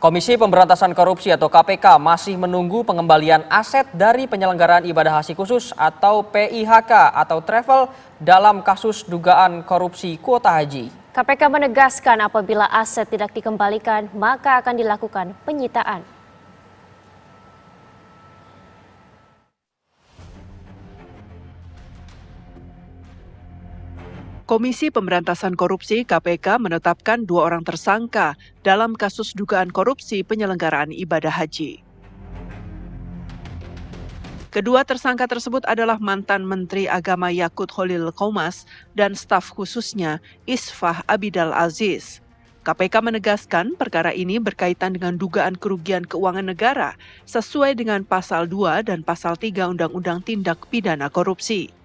Komisi Pemberantasan Korupsi atau KPK masih menunggu pengembalian aset dari penyelenggaraan ibadah haji khusus atau PIHK atau travel dalam kasus dugaan korupsi kuota haji. KPK menegaskan apabila aset tidak dikembalikan, maka akan dilakukan penyitaan. Komisi Pemberantasan Korupsi (KPK) menetapkan 2 orang tersangka dalam kasus dugaan korupsi penyelenggaraan ibadah haji. Kedua tersangka tersebut adalah mantan Menteri Agama Yakut Khalil Qomas dan staf khususnya Isfah Abidal Aziz. KPK menegaskan perkara ini berkaitan dengan dugaan kerugian keuangan negara sesuai dengan Pasal 2 dan Pasal 3 Undang-Undang Tindak Pidana Korupsi.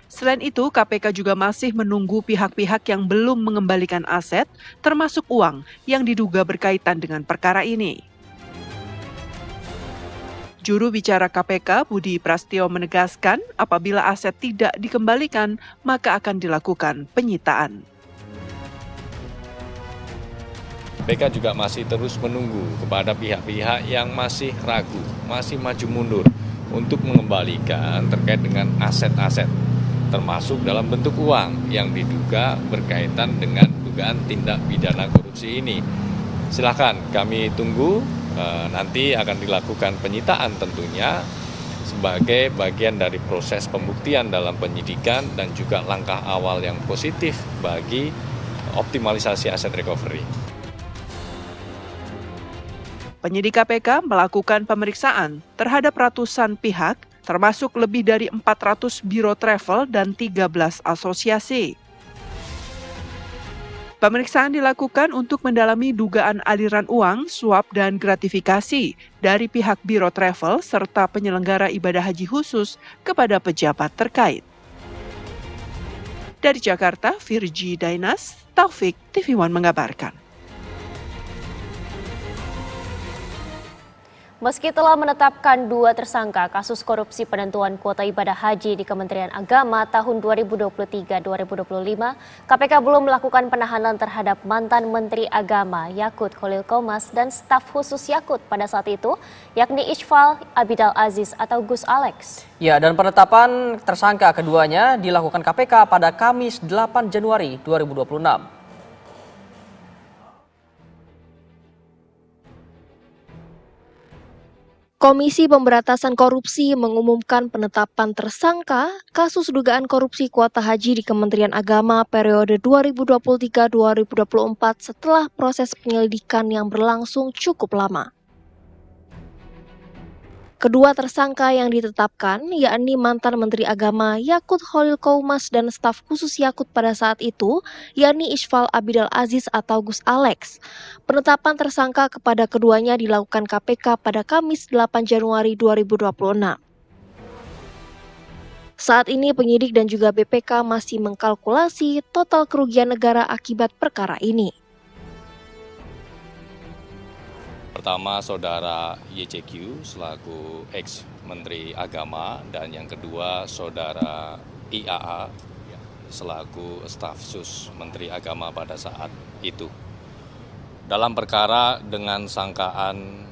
Selain itu, KPK juga masih menunggu pihak-pihak yang belum mengembalikan aset, termasuk uang yang diduga berkaitan dengan perkara ini. Juru bicara KPK, Budi Prastyo menegaskan apabila aset tidak dikembalikan, maka akan dilakukan penyitaan. KPK juga masih terus menunggu kepada pihak-pihak yang masih ragu, masih maju mundur untuk mengembalikan terkait dengan aset-aset, termasuk dalam bentuk uang yang diduga berkaitan dengan dugaan tindak pidana korupsi ini. Silakan kami tunggu, nanti akan dilakukan penyitaan tentunya sebagai bagian dari proses pembuktian dalam penyidikan dan juga langkah awal yang positif bagi optimalisasi aset recovery. Penyidik KPK melakukan pemeriksaan terhadap ratusan pihak, termasuk lebih dari 400 biro travel dan 13 asosiasi. Pemeriksaan dilakukan untuk mendalami dugaan aliran uang, suap, dan gratifikasi dari pihak biro travel serta penyelenggara ibadah haji khusus kepada pejabat terkait. Dari Jakarta, Virgi Dainas, Taufik, TV One mengabarkan. Meski telah menetapkan 2 tersangka kasus korupsi penentuan kuota ibadah haji di Kementerian Agama tahun 2023-2025, KPK belum melakukan penahanan terhadap mantan Menteri Agama Yakut Khalil Qomas dan staf khusus Yakut pada saat itu, yakni Isfah Abidal Aziz atau Gus Alex. Ya, dan penetapan tersangka keduanya dilakukan KPK pada Kamis 8 Januari 2026. Komisi Pemberantasan Korupsi mengumumkan penetapan tersangka kasus dugaan korupsi kuota haji di Kementerian Agama periode 2023-2024 setelah proses penyelidikan yang berlangsung cukup lama. Kedua tersangka yang ditetapkan yakni mantan Menteri Agama Yakut Khalil Qomas dan staf khusus Yakut pada saat itu yakni Isfah Abidal Aziz atau Gus Alex. Penetapan tersangka kepada keduanya dilakukan KPK pada Kamis 8 Januari 2026. Saat ini penyidik dan juga BPK masih mengkalkulasi total kerugian negara akibat perkara ini. Pertama, saudara YCQ selaku ex-Menteri Agama, dan yang kedua saudara IAA selaku staf sus Menteri Agama pada saat itu. Dalam perkara dengan sangkaan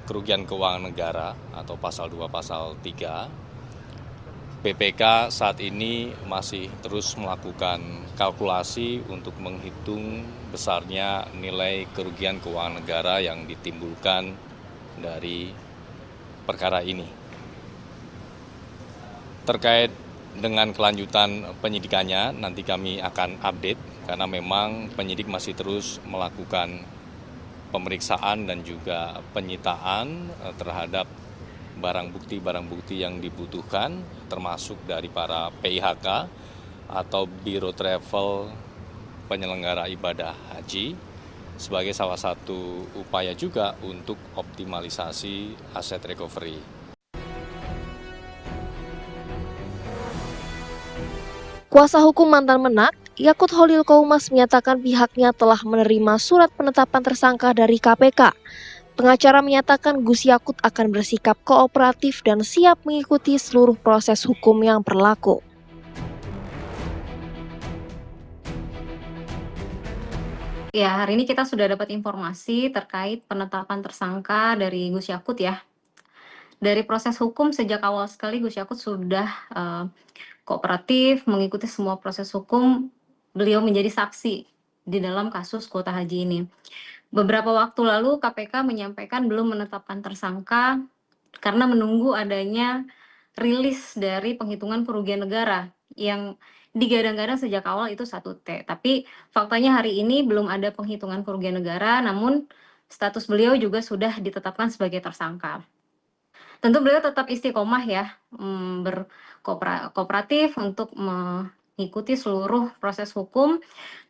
kerugian keuangan negara atau pasal 2 pasal 3, BPK saat ini masih terus melakukan kalkulasi untuk menghitung besarnya nilai kerugian keuangan negara yang ditimbulkan dari perkara ini. Terkait dengan kelanjutan penyidikannya, nanti kami akan update karena memang penyidik masih terus melakukan pemeriksaan dan juga penyitaan terhadap barang bukti yang dibutuhkan, termasuk dari para PIHK atau Biro Travel penyelenggara ibadah haji sebagai salah satu upaya juga untuk optimalisasi aset recovery. Kuasa hukum mantan Menak, Yakut Khalil Qomas menyatakan pihaknya telah menerima surat penetapan tersangka dari KPK. Pengacara menyatakan Gus Yakut akan bersikap kooperatif dan siap mengikuti seluruh proses hukum yang berlaku. Ya, hari ini kita sudah dapat informasi terkait penetapan tersangka dari Gus Yakut ya. Dari proses hukum sejak awal sekali Gus Yakut sudah kooperatif mengikuti semua proses hukum. Beliau menjadi saksi di dalam kasus kuota haji ini. Beberapa waktu lalu KPK menyampaikan belum menetapkan tersangka karena menunggu adanya rilis dari penghitungan kerugian negara yang digadang-gadang sejak awal itu 1T. Tapi faktanya hari ini belum ada penghitungan kerugian negara, namun status beliau juga sudah ditetapkan sebagai tersangka. Tentu beliau tetap istiqomah ya, berkooperatif untuk mengikuti seluruh proses hukum.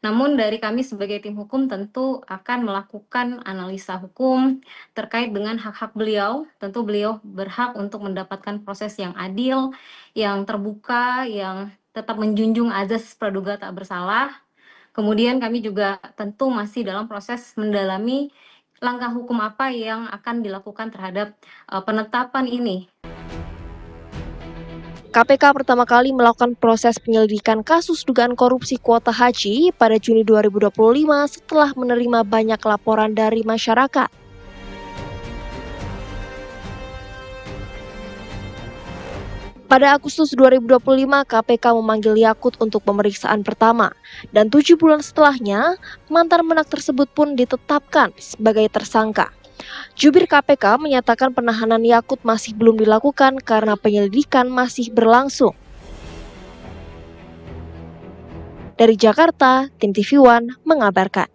Namun dari kami sebagai tim hukum tentu akan melakukan analisa hukum terkait dengan hak-hak beliau. Tentu beliau berhak untuk mendapatkan proses yang adil, yang terbuka, yang tetap menjunjung azas praduga tak bersalah. Kemudian kami juga tentu masih dalam proses mendalami langkah hukum apa yang akan dilakukan terhadap penetapan ini. KPK pertama kali melakukan proses penyelidikan kasus dugaan korupsi kuota haji pada Juni 2025 setelah menerima banyak laporan dari masyarakat. Pada Agustus 2025, KPK memanggil Yakut untuk pemeriksaan pertama, dan 7 bulan setelahnya, mantan menak tersebut pun ditetapkan sebagai tersangka. Jubir KPK menyatakan penahanan Yakut masih belum dilakukan karena penyelidikan masih berlangsung. Dari Jakarta, tim TV One mengabarkan.